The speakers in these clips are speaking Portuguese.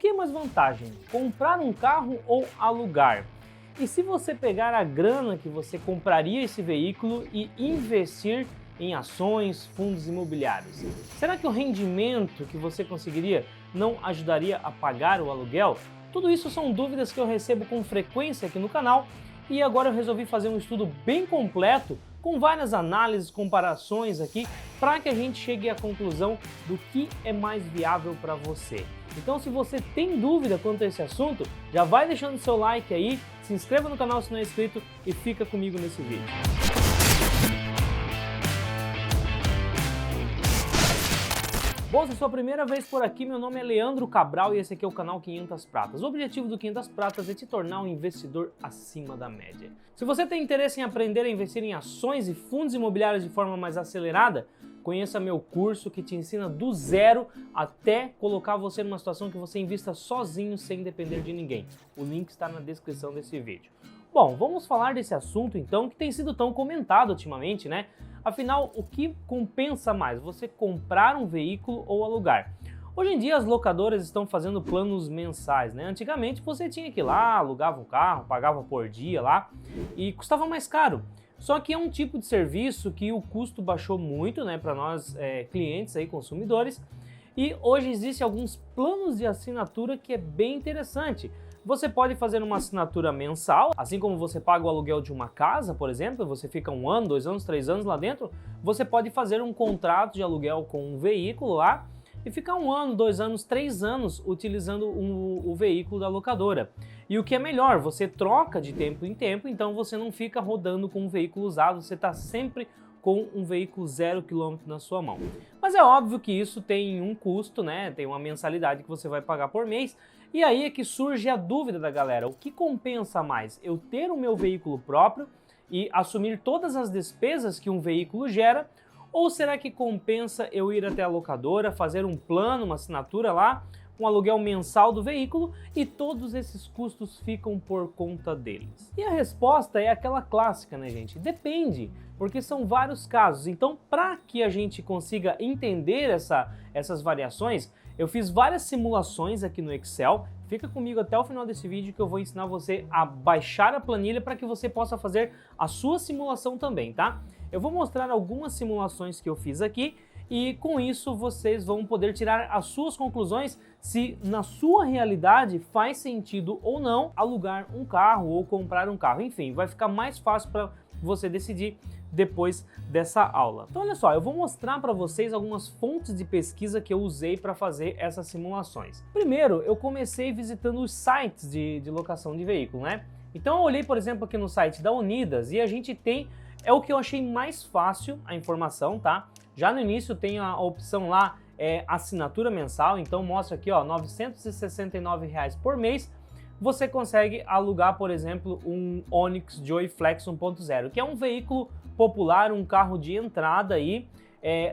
que é mais vantagem? Comprar um carro ou alugar? E se você pegar a grana que você compraria esse veículo e investir em ações, fundos imobiliários? Será que o rendimento que você conseguiria não ajudaria a pagar o aluguel? Tudo isso são dúvidas que eu recebo com frequência aqui no canal e agora eu resolvi fazer um estudo bem completo com várias análises, comparações aqui, para que a gente chegue à conclusão do que é mais viável para você. Então, se você tem dúvida quanto a esse assunto, já vai deixando seu like aí, se inscreva no canal se não é inscrito e fica comigo nesse vídeo. Bom, se é a sua primeira vez por aqui, meu nome é Leandro Cabral e esse aqui é o canal 500 Pratas. O objetivo do 500 Pratas é te tornar um investidor acima da média. Se você tem interesse em aprender a investir em ações e fundos imobiliários de forma mais acelerada, conheça meu curso que te ensina do zero até colocar você numa situação que você invista sozinho sem depender de ninguém. O link está na descrição desse vídeo. Bom, vamos falar desse assunto então que tem sido tão comentado ultimamente, né? Afinal, o que compensa mais, você comprar um veículo ou alugar? Hoje em dia as locadoras estão fazendo planos mensais, né? Antigamente você tinha que ir lá, alugava um carro, pagava por dia lá e custava mais caro. Só que é um tipo de serviço que o custo baixou muito, né, para nós clientes aí, consumidores, e hoje existem alguns planos de assinatura que é bem interessante. Você pode fazer uma assinatura mensal, assim como você paga o aluguel de uma casa, por exemplo, você fica 1 ano, 2 anos, 3 anos lá dentro, você pode fazer um contrato de aluguel com um veículo lá e ficar 1 ano, 2 anos, 3 anos utilizando o veículo da locadora. E o que é melhor, você troca de tempo em tempo, então você não fica rodando com um veículo usado, você está sempre com um veículo 0 km na sua mão. Mas é óbvio que isso tem um custo, né? Tem uma mensalidade que você vai pagar por mês. E aí é que surge a dúvida da galera, o que compensa mais? Eu ter o meu veículo próprio e assumir todas as despesas que um veículo gera, ou será que compensa eu ir até a locadora, fazer um plano, uma assinatura lá, um aluguel mensal do veículo e todos esses custos ficam por conta deles? E a resposta é aquela clássica, né, gente? Depende, porque são vários casos. Então, para que a gente consiga entender essas variações, eu fiz várias simulações aqui no Excel. Fica comigo até o final desse vídeo que eu vou ensinar você a baixar a planilha para que você possa fazer a sua simulação também, tá? Eu vou mostrar algumas simulações que eu fiz aqui e com isso vocês vão poder tirar as suas conclusões se na sua realidade faz sentido ou não alugar um carro ou comprar um carro. Enfim, vai ficar mais fácil para você decidir depois dessa aula. Então olha só, eu vou mostrar para vocês algumas fontes de pesquisa que eu usei para fazer essas simulações. Primeiro, eu comecei visitando os sites de locação de veículo, né? Então eu olhei, por exemplo, aqui no site da Unidas e a gente tem, é o que eu achei mais fácil a informação, tá? Já no início tem a opção lá, assinatura mensal, então mostra aqui, ó, R$ 969 por mês. Você consegue alugar, por exemplo, um Onix Joy Flex 1.0, que é um veículo popular, um carro de entrada aí,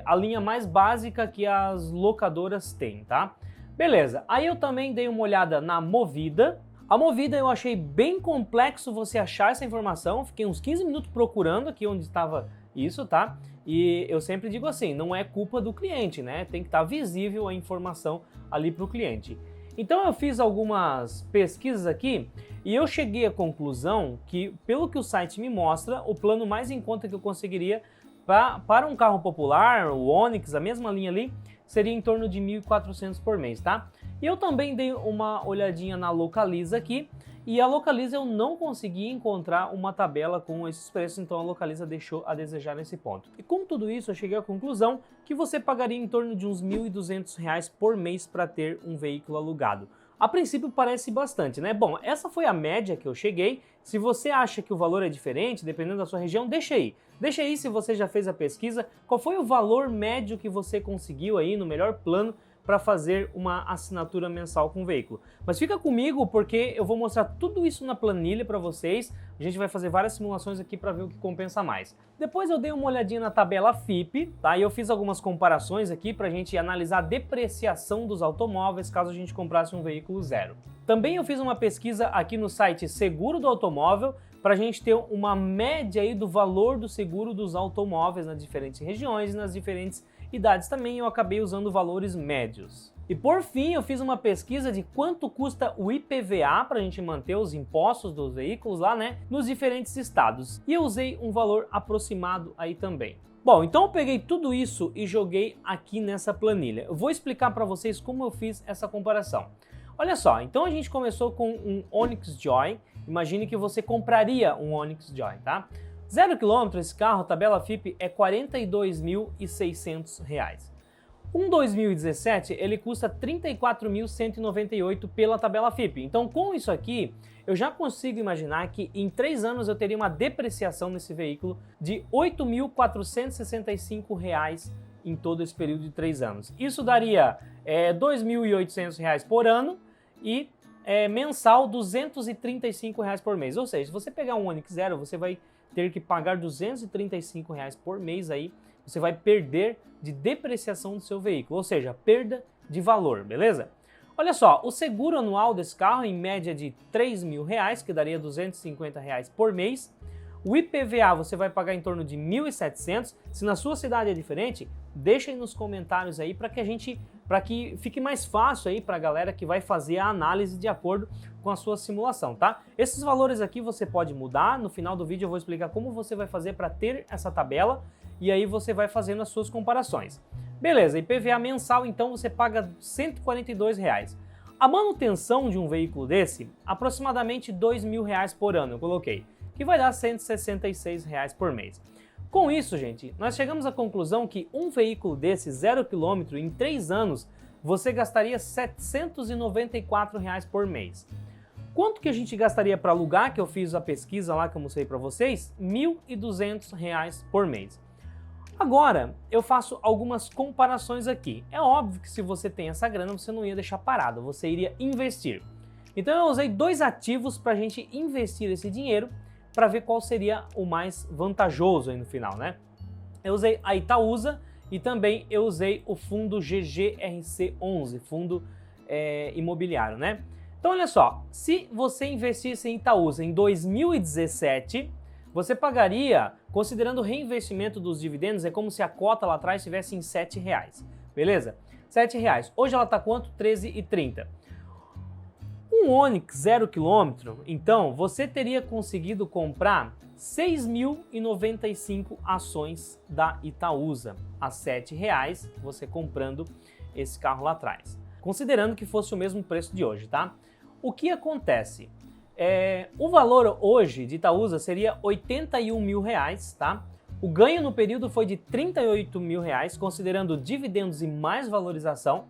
a linha mais básica que as locadoras têm, tá? Beleza, aí eu também dei uma olhada na Movida. A Movida eu achei bem complexo você achar essa informação, fiquei uns 15 minutos procurando aqui onde estava isso, tá? E eu sempre digo assim, não é culpa do cliente, né? Tem que estar visível a informação ali para o cliente. Então eu fiz algumas pesquisas aqui e eu cheguei à conclusão que, pelo que o site me mostra, o plano mais em conta que eu conseguiria para um carro popular, o Onix, a mesma linha ali, seria em torno de R$ 1.400 por mês, tá? E eu também dei uma olhadinha na Localiza aqui, e a Localiza eu não consegui encontrar uma tabela com esses preços, então a Localiza deixou a desejar nesse ponto. E com tudo isso eu cheguei à conclusão que você pagaria em torno de uns R$ 1.200 por mês para ter um veículo alugado. A princípio parece bastante, né? Bom, essa foi a média que eu cheguei. Se você acha que o valor é diferente, dependendo da sua região, deixa aí. Deixa aí se você já fez a pesquisa, qual foi o valor médio que você conseguiu aí no melhor plano para fazer uma assinatura mensal com o veículo. Mas fica comigo porque eu vou mostrar tudo isso na planilha para vocês. A gente vai fazer várias simulações aqui para ver o que compensa mais. Depois eu dei uma olhadinha na tabela FIPE, tá? E eu fiz algumas comparações aqui para a gente analisar a depreciação dos automóveis caso a gente comprasse um veículo zero. Também eu fiz uma pesquisa aqui no site Seguro do Automóvel para a gente ter uma média aí do valor do seguro dos automóveis nas diferentes regiões e nas diferentes idades também. Eu acabei usando valores médios. E por fim, eu fiz uma pesquisa de quanto custa o IPVA para a gente manter os impostos dos veículos lá, né, nos diferentes estados. E eu usei um valor aproximado aí também. Bom, então eu peguei tudo isso e joguei aqui nessa planilha. Eu vou explicar para vocês como eu fiz essa comparação. Olha só, então a gente começou com um Onix Joy. Imagine que você compraria um Onix Joy, tá? 0 km esse carro, tabela FIPE é R$ 42.600. Um 2017 ele custa R$ 34.198 pela tabela FIPE. Então com isso aqui eu já consigo imaginar que em 3 anos eu teria uma depreciação nesse veículo de R$ 8.465 em todo esse período de 3 anos. Isso daria R$ 2.800 por ano e mensal R$ 235 por mês. Ou seja, se você pegar um Onix Zero, você vai ter que pagar R$ 235 por mês aí, você vai perder de depreciação do seu veículo, ou seja, perda de valor, beleza? Olha só, o seguro anual desse carro em média de R$ 3.000, que daria R$ 250 por mês. O IPVA você vai pagar em torno de R$ 1.700. Se na sua cidade é diferente, deixa aí nos comentários aí para que fique mais fácil aí para a galera que vai fazer a análise de acordo com a sua simulação, tá? Esses valores aqui você pode mudar, no final do vídeo eu vou explicar como você vai fazer para ter essa tabela e aí você vai fazendo as suas comparações. Beleza, IPVA mensal então você paga R$ 142. A manutenção de um veículo desse, aproximadamente R$ 2.000 por ano, eu coloquei, que vai dar R$ 166 por mês. Com isso, gente, nós chegamos à conclusão que um veículo desse 0 km em 3 anos, você gastaria R$ 794 por mês. Quanto que a gente gastaria para alugar, que eu fiz a pesquisa lá que eu mostrei para vocês? R$ 1.200 por mês. Agora, eu faço algumas comparações aqui. É óbvio que se você tem essa grana, você não ia deixar parado, você iria investir. Então eu usei 2 ativos para a gente investir esse dinheiro, para ver qual seria o mais vantajoso aí no final, né? Eu usei a Itaúsa e também eu usei o fundo GGRC11, fundo imobiliário, né? Então olha só, se você investisse em Itaúsa em 2017, você pagaria, considerando o reinvestimento dos dividendos, é como se a cota lá atrás estivesse em R$ 7, beleza? R$ 7. Hoje ela está quanto? R$ 13,30. Um Onix 0 km, então, você teria conseguido comprar 6.095 ações da Itaúsa a R$ 7, você comprando esse carro lá atrás. Considerando que fosse o mesmo preço de hoje, tá? O que acontece? O valor hoje de Itaúsa seria R$ 81.000, tá? O ganho no período foi de R$ 38.000, considerando dividendos e mais valorização.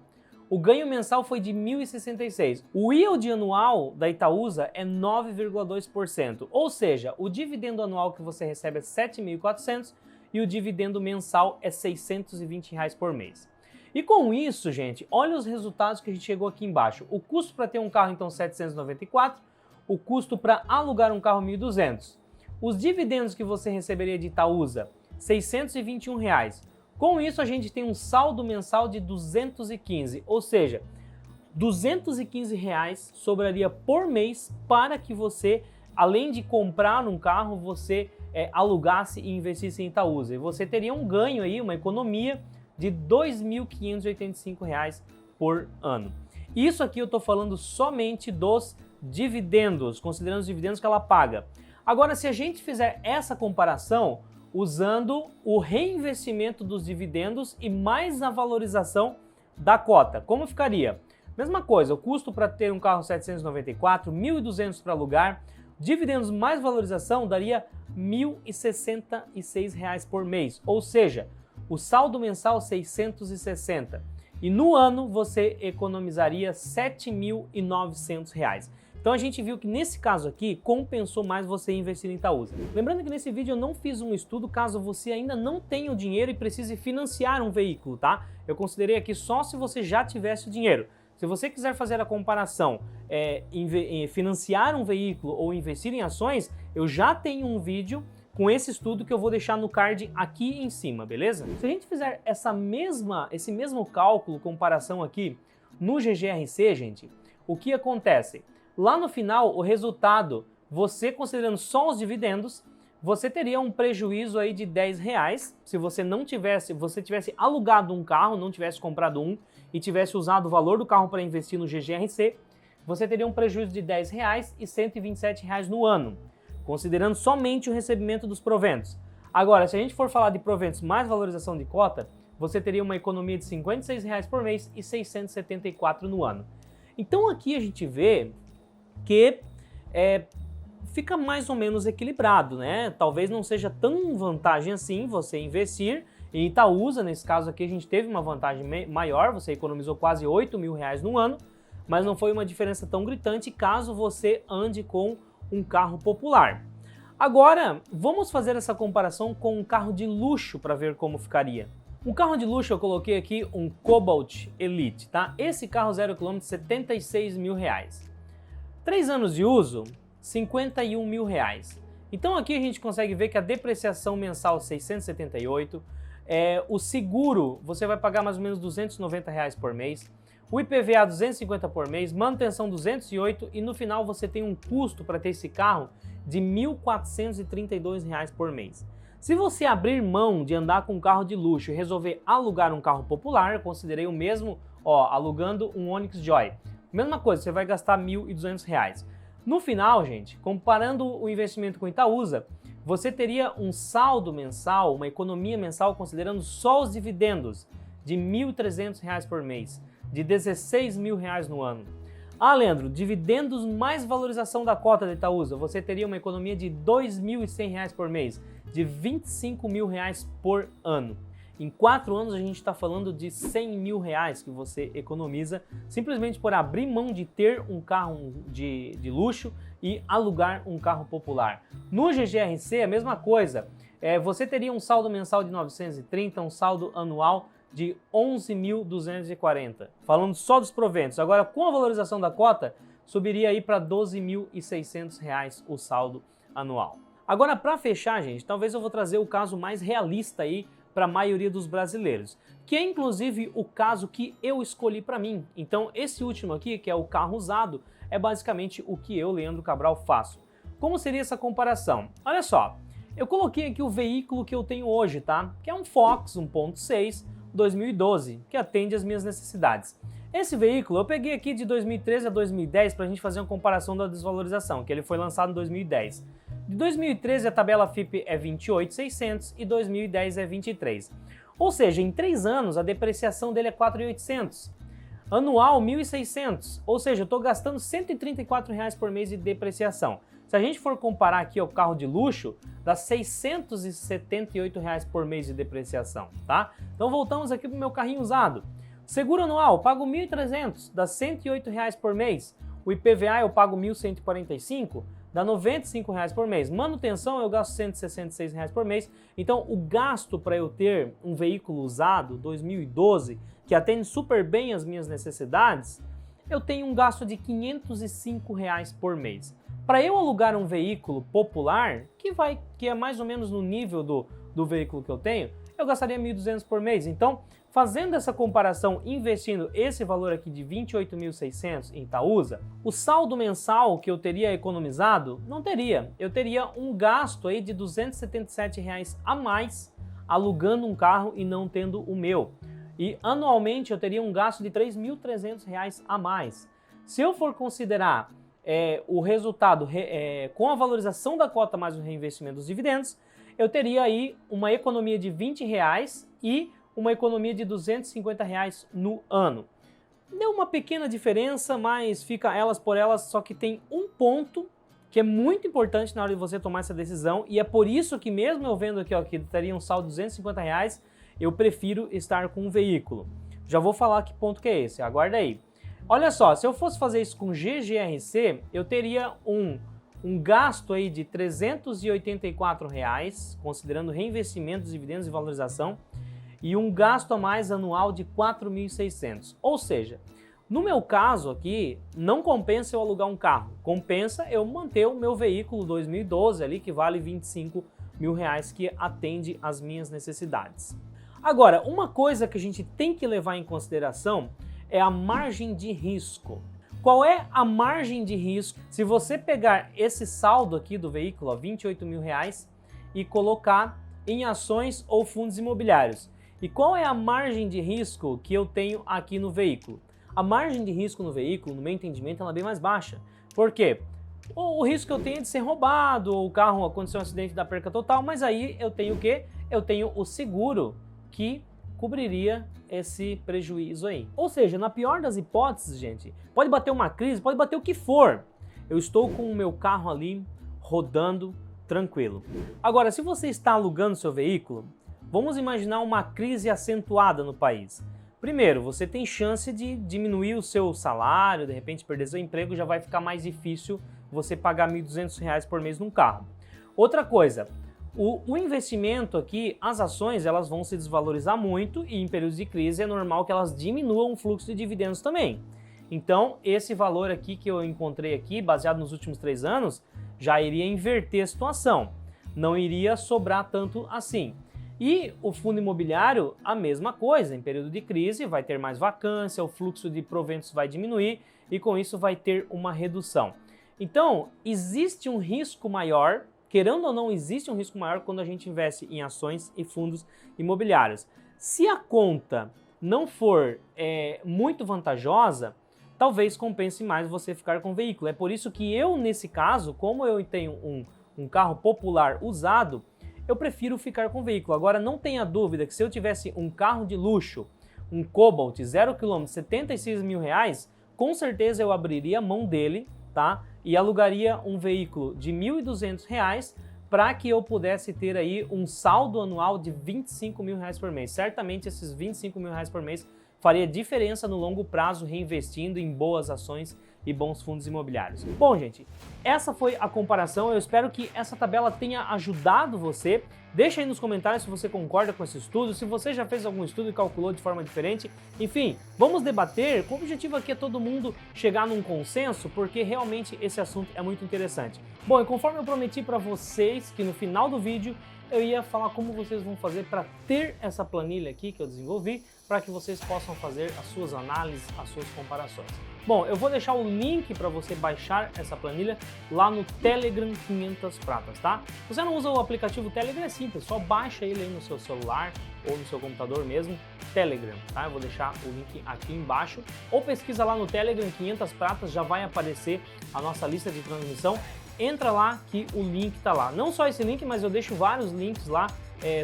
O ganho mensal foi de R$ 1.066. O yield anual da Itaúsa é 9,2%, ou seja, o dividendo anual que você recebe é R$ 7.400 e o dividendo mensal é R$ 620 por mês. E com isso, gente, olha os resultados que a gente chegou aqui embaixo. O custo para ter um carro, então, 794, o custo para alugar um carro, 1.200. Os dividendos que você receberia de Itaúsa, R$ 621. Com isso, a gente tem um saldo mensal de 215, ou seja, R$ 215 sobraria por mês para que você, além de comprar um carro, você alugasse e investisse em Itaúsa. E você teria um ganho aí, uma economia de R$ 2.585 por ano. Isso aqui eu estou falando somente dos dividendos, considerando os dividendos que ela paga. Agora, se a gente fizer essa comparação, usando o reinvestimento dos dividendos e mais a valorização da cota, como ficaria? Mesma coisa, o custo para ter um carro 794, 1.200 para alugar, dividendos mais valorização daria R$ 1.066 por mês, ou seja, o saldo mensal 660 e no ano você economizaria R$ 7.900. Então a gente viu que nesse caso aqui compensou mais você investir em Itaúsa. Lembrando que nesse vídeo eu não fiz um estudo caso você ainda não tenha o dinheiro e precise financiar um veículo, tá? Eu considerei aqui só se você já tivesse o dinheiro. Se você quiser fazer a comparação, financiar um veículo ou investir em ações, eu já tenho um vídeo com esse estudo que eu vou deixar no card aqui em cima, beleza? Se a gente fizer esse mesmo cálculo, comparação aqui no GGRC, gente, o que acontece? Lá no final, o resultado, você considerando só os dividendos, você teria um prejuízo aí de R$ 10 se você tivesse alugado um carro, não tivesse comprado um, e tivesse usado o valor do carro para investir no GGRC, você teria um prejuízo de R$ 10,00 e R$ 127,00 no ano, considerando somente o recebimento dos proventos. Agora, se a gente for falar de proventos mais valorização de cota, você teria uma economia de R$ 56,00 por mês e R$ 674 no ano. Então aqui a gente vê que fica mais ou menos equilibrado, né? Talvez não seja tão vantagem assim você investir em Itaúsa. Nesse caso aqui a gente teve uma vantagem maior, você economizou quase R$ 8.000 no ano, mas não foi uma diferença tão gritante caso você ande com um carro popular. Agora, vamos fazer essa comparação com um carro de luxo para ver como ficaria. Um carro de luxo eu coloquei aqui um Cobalt Elite, tá? Esse carro 0 km, R$ 76.000. 3 anos de uso, R$ 51.000. Então aqui a gente consegue ver que a depreciação mensal é 678, o seguro você vai pagar mais ou menos R$ 290 por mês, o IPVA 250 por mês, manutenção 208 e no final você tem um custo para ter esse carro de R$ 1.432 por mês. Se você abrir mão de andar com um carro de luxo e resolver alugar um carro popular, eu considerei o mesmo, alugando um Onix Joy. Mesma coisa, você vai gastar R$ 1.200. No final, gente, comparando o investimento com Itaúsa, você teria um saldo mensal, uma economia mensal, considerando só os dividendos, de R$ 1.300 por mês, de R$ 16.000 no ano. Ah, Leandro, dividendos mais valorização da cota da Itaúsa, você teria uma economia de R$ 2.100 por mês, de R$ 25.000 por ano. Em 4 anos a gente está falando de R$ 100.000 que você economiza simplesmente por abrir mão de ter um carro de luxo e alugar um carro popular. No GGRC a mesma coisa, você teria um saldo mensal de 930, um saldo anual de 11.240, falando só dos proventos. Agora com a valorização da cota, subiria aí para R$ 12.600 o saldo anual. Agora para fechar, gente, talvez eu vou trazer o caso mais realista aí para a maioria dos brasileiros, que é inclusive o caso que eu escolhi para mim. Então esse último aqui, que é o carro usado, é basicamente o que eu, Leandro Cabral, faço. Como seria essa comparação? Olha só, eu coloquei aqui o veículo que eu tenho hoje, tá? Que é um Fox 1.6 2012, que atende às minhas necessidades. Esse veículo eu peguei aqui de 2013 a 2010 para a gente fazer uma comparação da desvalorização, que ele foi lançado em 2010. De 2013 a tabela FIPE é 28.600 e 2010 é 23. Ou seja, em 3 anos a depreciação dele é 4.800. Anual 1.600, ou seja, eu estou gastando R$ 134 por mês de depreciação. Se a gente for comparar aqui ao carro de luxo, dá R$ 678 por mês de depreciação, tá? Então voltamos aqui para o meu carrinho usado. Seguro anual, pago R$ 1.300, dá R$ 108 por mês. O IPVA eu pago R$ 1.145, dá R$ 95 por mês. Manutenção eu gasto R$ 166 por mês. Então o gasto para eu ter um veículo usado 2012 que atende super bem as minhas necessidades, eu tenho um gasto de R$ 505 por mês. Para eu alugar um veículo popular, que é mais ou menos no nível do veículo que eu tenho, eu gastaria R$ 1.200 por mês. Então, fazendo essa comparação, investindo esse valor aqui de R$ 28.600 em Itaúsa, o saldo mensal que eu teria economizado, não teria. Eu teria um gasto aí de R$ 277 a mais alugando um carro e não tendo o meu. E anualmente eu teria um gasto de R$ 3.300 a mais. Se eu for considerar o resultado com a valorização da cota mais o reinvestimento dos dividendos, eu teria aí uma economia de R$ 20 e uma economia de R$ 250 no ano. Deu uma pequena diferença, mas fica elas por elas, só que tem um ponto que é muito importante na hora de você tomar essa decisão, e é por isso que mesmo eu vendo aqui, que teria um saldo de R$ 250, eu prefiro estar com um veículo. Já vou falar que ponto que é esse, aguarda aí. Olha só, se eu fosse fazer isso com GGRC, eu teria um gasto aí de R$ 384, considerando reinvestimentos, dividendos e valorização, e um gasto a mais anual de R$ 4.600. Ou seja, no meu caso aqui, não compensa eu alugar um carro, compensa eu manter o meu veículo 2012 ali, que vale R$ 25.000, que atende às minhas necessidades. Agora, uma coisa que a gente tem que levar em consideração é a margem de risco. Qual é a margem de risco se você pegar esse saldo aqui do veículo, R$ 28.000, e colocar em ações ou fundos imobiliários? E qual é a margem de risco que eu tenho aqui no veículo? A margem de risco no veículo, no meu entendimento, ela é bem mais baixa. Por quê? O risco que eu tenho é de ser roubado, ou o carro acontecer um acidente da perca total, mas aí eu tenho o quê? Eu tenho o seguro que cobriria esse prejuízo aí. Ou seja, na pior das hipóteses, gente, pode bater uma crise, pode bater o que for. Eu estou com o meu carro ali rodando tranquilo. Agora, se você está alugando seu veículo, vamos imaginar uma crise acentuada no país. Primeiro, você tem chance de diminuir o seu salário, de repente perder seu emprego, já vai ficar mais difícil você pagar R$ 1.200 por mês num carro. Outra coisa, o investimento aqui, as ações, elas vão se desvalorizar muito e em períodos de crise é normal que elas diminuam o fluxo de dividendos também. Então, esse valor aqui que eu encontrei aqui, baseado nos últimos 3 anos, já iria inverter a situação. Não iria sobrar tanto assim. E o fundo imobiliário, a mesma coisa, em período de crise vai ter mais vacância, o fluxo de proventos vai diminuir e com isso vai ter uma redução. Então, existe um risco maior, querendo ou não, existe um risco maior quando a gente investe em ações e fundos imobiliários. Se a conta não for muito vantajosa, talvez compense mais você ficar com o veículo. É por isso que eu, nesse caso, como eu tenho um carro popular usado, eu prefiro ficar com o veículo. Agora, não tenha dúvida que se eu tivesse um carro de luxo, um Cobalt 0 km, R$76 mil, com certeza eu abriria mão dele, tá? E alugaria um veículo de R$1.200 para que eu pudesse ter aí um saldo anual de R$25 mil por mês. Certamente esses R$25 mil por mês faria diferença no longo prazo reinvestindo em boas ações e bons fundos imobiliários. Bom, gente, essa foi a comparação. Eu espero que essa tabela tenha ajudado você. Deixa aí nos comentários se você concorda com esse estudo, se você já fez algum estudo e calculou de forma diferente. Enfim, vamos debater. O objetivo aqui é todo mundo chegar num consenso, porque realmente esse assunto é muito interessante. Bom, e conforme eu prometi para vocês que no final do vídeo eu ia falar como vocês vão fazer para ter essa planilha aqui que eu desenvolvi, para que vocês possam fazer as suas análises, as suas comparações. Bom, eu vou deixar o link para você baixar essa planilha lá no Telegram 500 Pratas, tá? Se você não usa o aplicativo Telegram, é simples, só baixa ele aí no seu celular ou no seu computador mesmo, Telegram, tá? Eu vou deixar o link aqui embaixo, ou pesquisa lá no Telegram 500 Pratas, já vai aparecer a nossa lista de transmissão. Entra lá que o link tá lá. Não só esse link, mas eu deixo vários links lá.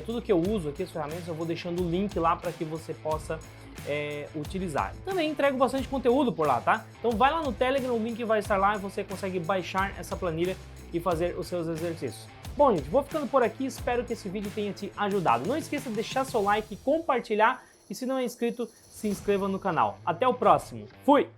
Tudo que eu uso aqui, as ferramentas, eu vou deixando o link lá para que você possa utilizar. Também entrego bastante conteúdo por lá, tá? Então vai lá no Telegram, o link vai estar lá e você consegue baixar essa planilha e fazer os seus exercícios. Bom, gente, vou ficando por aqui. Espero que esse vídeo tenha te ajudado. Não esqueça de deixar seu like, compartilhar e se não é inscrito, se inscreva no canal. Até o próximo. Fui!